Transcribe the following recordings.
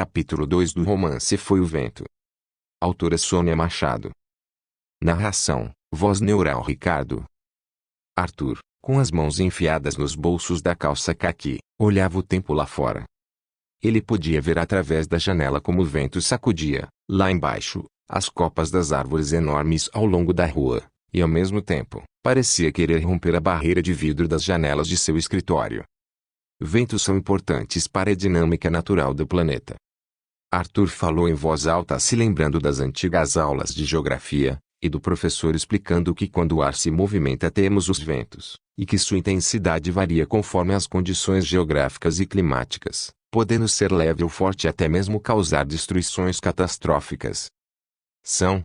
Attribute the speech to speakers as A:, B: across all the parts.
A: Capítulo 2 do romance Foi o Vento. Autora Sônia Machado. Narração, voz neural Ricardo. Arthur, com as mãos enfiadas nos bolsos da calça caqui, olhava o tempo lá fora. Ele podia ver através da janela como o vento sacudia, lá embaixo, as copas das árvores enormes ao longo da rua, e ao mesmo tempo, parecia querer romper a barreira de vidro das janelas de seu escritório. Ventos são importantes para a dinâmica natural do planeta. Arthur falou em voz alta, se lembrando das antigas aulas de geografia, e do professor explicando que quando o ar se movimenta temos os ventos, e que sua intensidade varia conforme as condições geográficas e climáticas, podendo ser leve ou forte e até mesmo causar destruições catastróficas. São?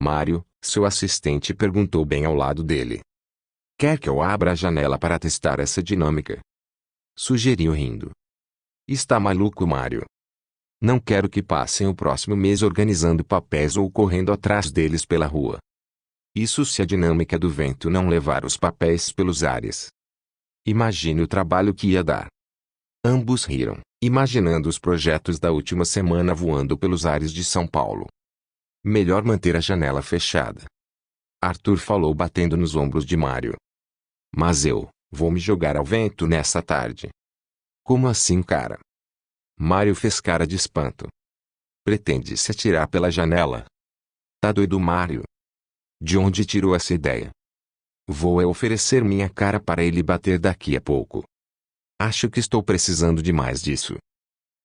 A: Mário, seu assistente, perguntou bem ao lado dele. Quer que eu abra a janela para testar essa dinâmica? Sugeriu rindo. Está maluco, Mário? Não quero que passem o próximo mês organizando papéis ou correndo atrás deles pela rua. Isso se a dinâmica do vento não levar os papéis pelos ares. Imagine o trabalho que ia dar. Ambos riram, imaginando os projetos da última semana voando pelos ares de São Paulo. Melhor manter a janela fechada. Arthur falou batendo nos ombros de Mário. Mas eu vou me jogar ao vento nessa tarde. Como assim, cara? Mário fez cara de espanto. Pretende se atirar pela janela? Tá doido, Mário? De onde tirou essa ideia? Vou oferecer minha cara para ele bater daqui a pouco. Acho que estou precisando demais disso.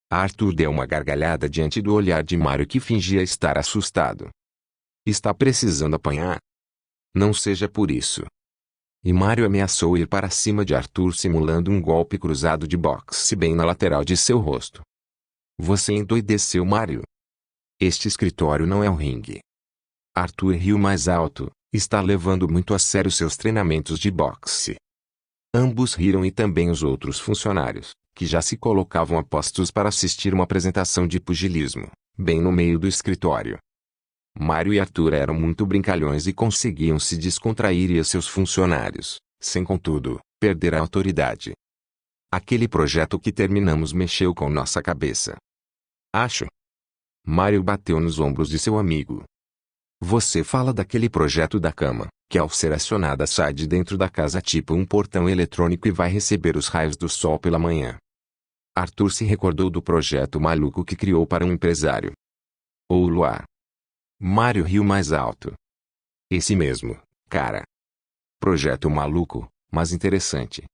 A: Arthur deu uma gargalhada diante do olhar de Mário, que fingia estar assustado. Está precisando apanhar? Não seja por isso. E Mário ameaçou ir para cima de Arthur, simulando um golpe cruzado de boxe bem na lateral de seu rosto. Você endoideceu, Mário? Este escritório não é um ringue. Arthur riu mais alto. Está levando muito a sério seus treinamentos de boxe. Ambos riram, e também os outros funcionários, que já se colocavam a postos para assistir uma apresentação de pugilismo, bem no meio do escritório. Mário e Arthur eram muito brincalhões e conseguiam se descontrair e seus funcionários, sem contudo, perder a autoridade. Aquele projeto que terminamos mexeu com nossa cabeça. Acho. Mário bateu nos ombros de seu amigo. Você fala daquele projeto da cama, que ao ser acionada sai de dentro da casa tipo um portão eletrônico e vai receber os raios do sol pela manhã. Arthur se recordou do projeto maluco que criou para um empresário. Ou luar. Mário riu mais alto. Esse mesmo, cara. Projeto maluco, mas interessante.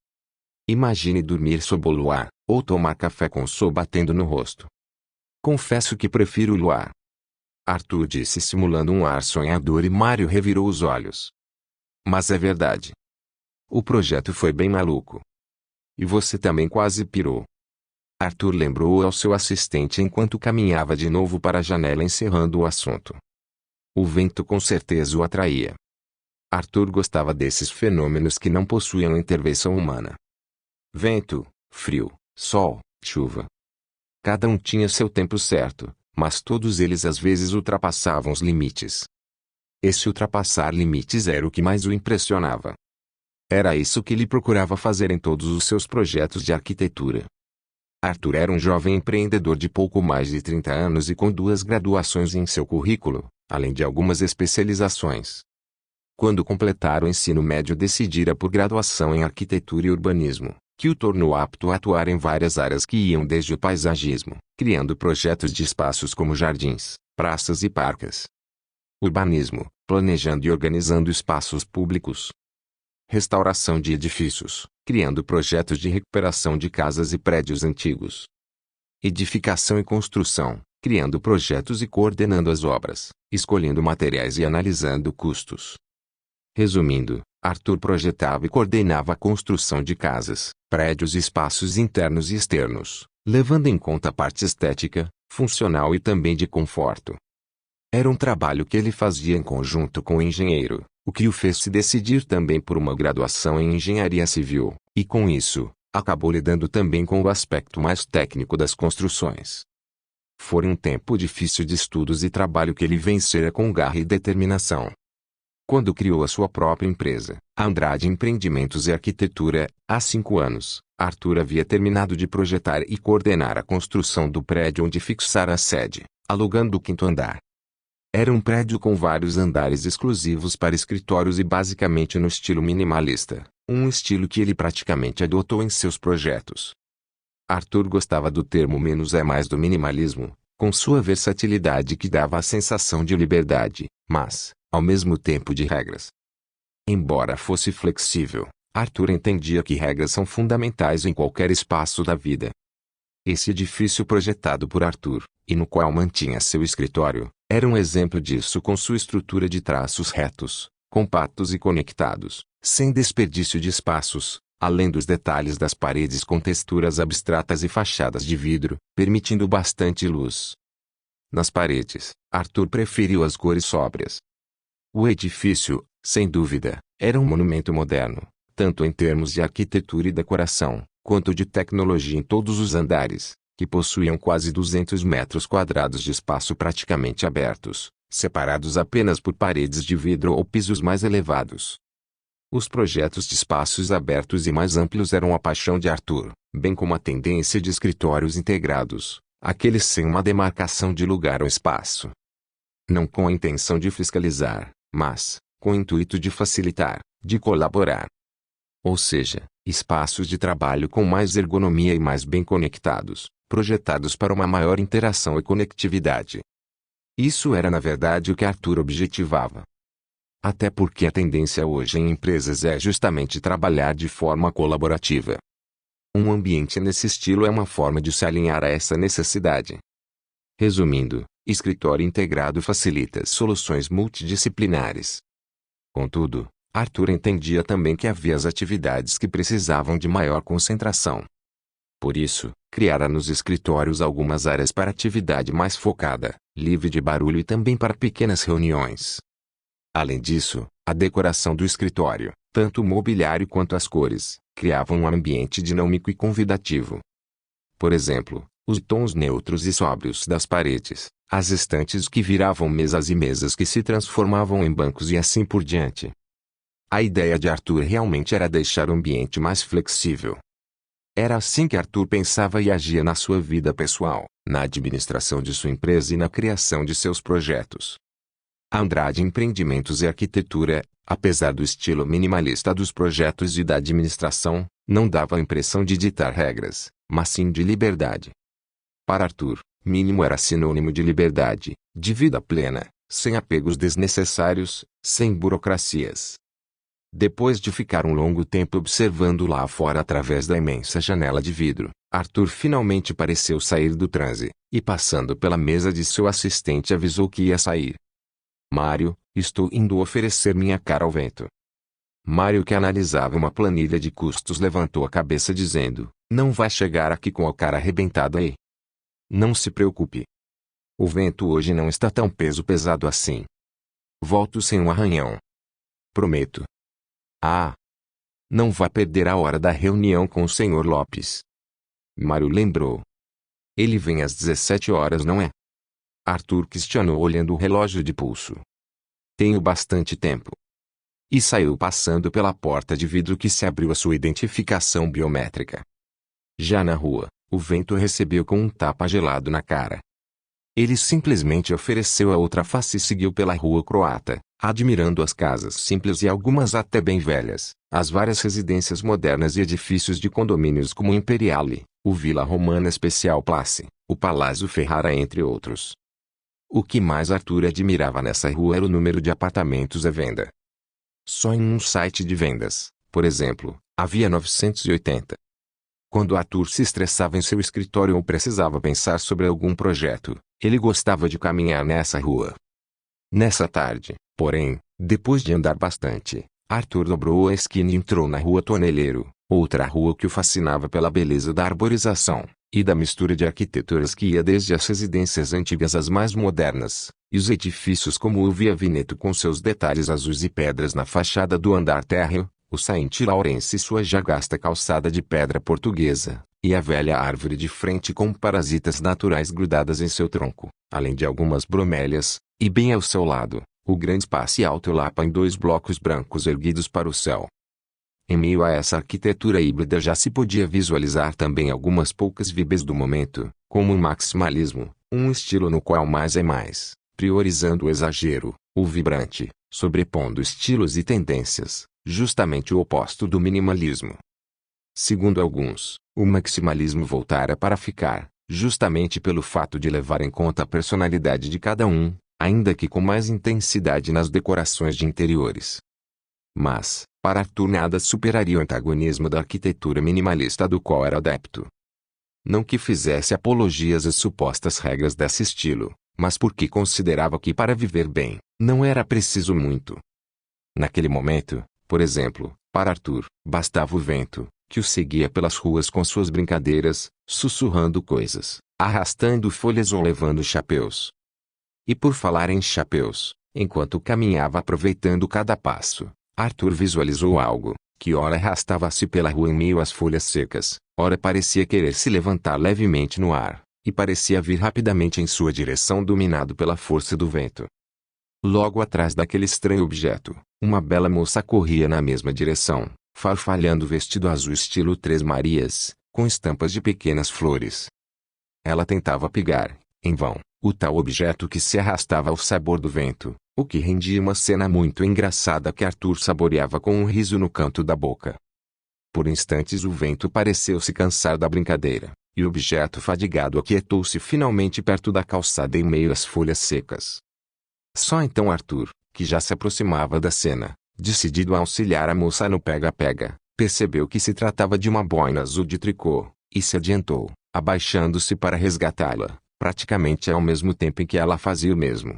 A: Imagine dormir sob o luar, ou tomar café com o sol batendo no rosto. Confesso que prefiro o luar. Arthur disse, simulando um ar sonhador, e Mário revirou os olhos. Mas é verdade. O projeto foi bem maluco. E você também quase pirou. Arthur lembrou ao seu assistente enquanto caminhava de novo para a janela, encerrando o assunto. O vento com certeza o atraía. Arthur gostava desses fenômenos que não possuíam intervenção humana. Vento, frio, sol, chuva. Cada um tinha seu tempo certo, mas todos eles às vezes ultrapassavam os limites. Esse ultrapassar limites era o que mais o impressionava. Era isso que ele procurava fazer em todos os seus projetos de arquitetura. Arthur era um jovem empreendedor de pouco mais de 30 anos e com 2 graduações em seu currículo, além de algumas especializações. Quando completara o ensino médio, decidira por graduação em arquitetura e urbanismo, que o tornou apto a atuar em várias áreas que iam desde o paisagismo, criando projetos de espaços como jardins, praças e parques. Urbanismo, planejando e organizando espaços públicos. Restauração de edifícios, criando projetos de recuperação de casas e prédios antigos. Edificação e construção, criando projetos e coordenando as obras, escolhendo materiais e analisando custos. Resumindo, Arthur projetava e coordenava a construção de casas, prédios e espaços internos e externos, levando em conta a parte estética, funcional e também de conforto. Era um trabalho que ele fazia em conjunto com o engenheiro, o que o fez se decidir também por uma graduação em engenharia civil, e com isso, acabou lidando também com o aspecto mais técnico das construções. Foi um tempo difícil de estudos e trabalho que ele vencera com garra e determinação. quando criou a sua própria empresa, a Andrade Empreendimentos e Arquitetura. Há 5 anos, Arthur havia terminado de projetar e coordenar a construção do prédio onde fixara a sede, alugando o 5º andar. Era um prédio com vários andares exclusivos para escritórios e basicamente no estilo minimalista, um estilo que ele praticamente adotou em seus projetos. Arthur gostava do termo menos é mais do minimalismo, com sua versatilidade que dava a sensação de liberdade, mas, ao mesmo tempo de regras. Embora fosse flexível, Arthur entendia que regras são fundamentais em qualquer espaço da vida. Esse edifício projetado por Arthur, e no qual mantinha seu escritório, era um exemplo disso com sua estrutura de traços retos, compactos e conectados, sem desperdício de espaços, além dos detalhes das paredes com texturas abstratas e fachadas de vidro, permitindo bastante luz. Nas paredes, Arthur preferiu as cores sóbrias. O edifício, sem dúvida, era um monumento moderno, tanto em termos de arquitetura e decoração, quanto de tecnologia em todos os andares, que possuíam quase 200 metros quadrados de espaço praticamente abertos, separados apenas por paredes de vidro ou pisos mais elevados. Os projetos de espaços abertos e mais amplos eram a paixão de Arthur, bem como a tendência de escritórios integrados, aqueles sem uma demarcação de lugar ou espaço. Não com a intenção de fiscalizar, mas, com o intuito de facilitar, de colaborar. Ou seja, espaços de trabalho com mais ergonomia e mais bem conectados, projetados para uma maior interação e conectividade. Isso era na verdade o que Arthur objetivava. Até porque a tendência hoje em empresas é justamente trabalhar de forma colaborativa. Um ambiente nesse estilo é uma forma de se alinhar a essa necessidade. Resumindo, escritório integrado facilita soluções multidisciplinares. Contudo, Arthur entendia também que havia as atividades que precisavam de maior concentração. Por isso, criara nos escritórios algumas áreas para atividade mais focada, livre de barulho e também para pequenas reuniões. Além disso, a decoração do escritório, tanto o mobiliário quanto as cores, criavam um ambiente dinâmico e convidativo. Por exemplo, os tons neutros e sóbrios das paredes, as estantes que viravam mesas e mesas que se transformavam em bancos e assim por diante. A ideia de Arthur realmente era deixar o ambiente mais flexível. Era assim que Arthur pensava e agia na sua vida pessoal, na administração de sua empresa e na criação de seus projetos. A Andrade Empreendimentos e Arquitetura, apesar do estilo minimalista dos projetos e da administração, não dava a impressão de ditar regras, mas sim de liberdade. Para Arthur, mínimo era sinônimo de liberdade, de vida plena, sem apegos desnecessários, sem burocracias. Depois de ficar um longo tempo observando lá fora através da imensa janela de vidro, Arthur finalmente pareceu sair do transe, e passando pela mesa de seu assistente avisou que ia sair. Mário, estou indo oferecer minha cara ao vento. Mário, que analisava uma planilha de custos, levantou a cabeça dizendo, não vai chegar aqui com a cara arrebentada aí. Não se preocupe. O vento hoje não está tão pesado assim. Volto sem um arranhão. Prometo. Ah! Não vai perder a hora da reunião com o Sr. Lopes. Mário lembrou. Ele vem às 17 horas, não é? Arthur questionou olhando o relógio de pulso. Tenho bastante tempo. E saiu passando pela porta de vidro que se abriu à sua identificação biométrica. Já na rua, o vento recebeu com um tapa gelado na cara. Ele simplesmente ofereceu a outra face e seguiu pela rua croata, admirando as casas simples e algumas até bem velhas, as várias residências modernas e edifícios de condomínios como o Imperiale, o Vila Romana Special Place, o Palácio Ferrara, entre outros. O que mais Arthur admirava nessa rua era o número de apartamentos à venda. Só em um site de vendas, por exemplo, havia 980. Quando Arthur se estressava em seu escritório ou precisava pensar sobre algum projeto, ele gostava de caminhar nessa rua. Nessa tarde, porém, depois de andar bastante, Arthur dobrou a esquina e entrou na Rua Toneleiro, outra rua que o fascinava pela beleza da arborização e da mistura de arquiteturas que ia desde as residências antigas às mais modernas, e os edifícios como o Via Veneto com seus detalhes azuis e pedras na fachada do andar térreo, o Saint Laurence e sua já gasta calçada de pedra portuguesa, e a velha árvore de frente com parasitas naturais grudadas em seu tronco, além de algumas bromélias, e bem ao seu lado, o grande espaço e alto Lapa em 2 blocos brancos erguidos para o céu. Em meio a essa arquitetura híbrida já se podia visualizar também algumas poucas vibes do momento, como o maximalismo, um estilo no qual mais é mais, priorizando o exagero, o vibrante, sobrepondo estilos e tendências, justamente o oposto do minimalismo. Segundo alguns, o maximalismo voltara para ficar, justamente pelo fato de levar em conta a personalidade de cada um, ainda que com mais intensidade nas decorações de interiores. Mas, para Arthur nada superaria o antagonismo da arquitetura minimalista do qual era adepto. Não que fizesse apologias às supostas regras desse estilo, mas porque considerava que para viver bem, não era preciso muito. Naquele momento, por exemplo, para Arthur, bastava o vento, que o seguia pelas ruas com suas brincadeiras, sussurrando coisas, arrastando folhas ou levando chapéus. E por falar em chapéus, enquanto caminhava aproveitando cada passo, Arthur visualizou algo, que ora arrastava-se pela rua em meio às folhas secas, ora parecia querer se levantar levemente no ar, e parecia vir rapidamente em sua direção dominado pela força do vento. Logo atrás daquele estranho objeto, uma bela moça corria na mesma direção, farfalhando vestido azul estilo Três Marias, com estampas de pequenas flores. Ela tentava pegar, em vão, o tal objeto que se arrastava ao sabor do vento, o que rendia uma cena muito engraçada que Arthur saboreava com um riso no canto da boca. Por instantes o vento pareceu se cansar da brincadeira, e o objeto fadigado aquietou-se finalmente perto da calçada em meio às folhas secas. Só então Arthur, que já se aproximava da cena, decidido a auxiliar a moça no pega-pega, percebeu que se tratava de uma boina azul de tricô, e se adiantou, abaixando-se para resgatá-la, praticamente ao mesmo tempo em que ela fazia o mesmo.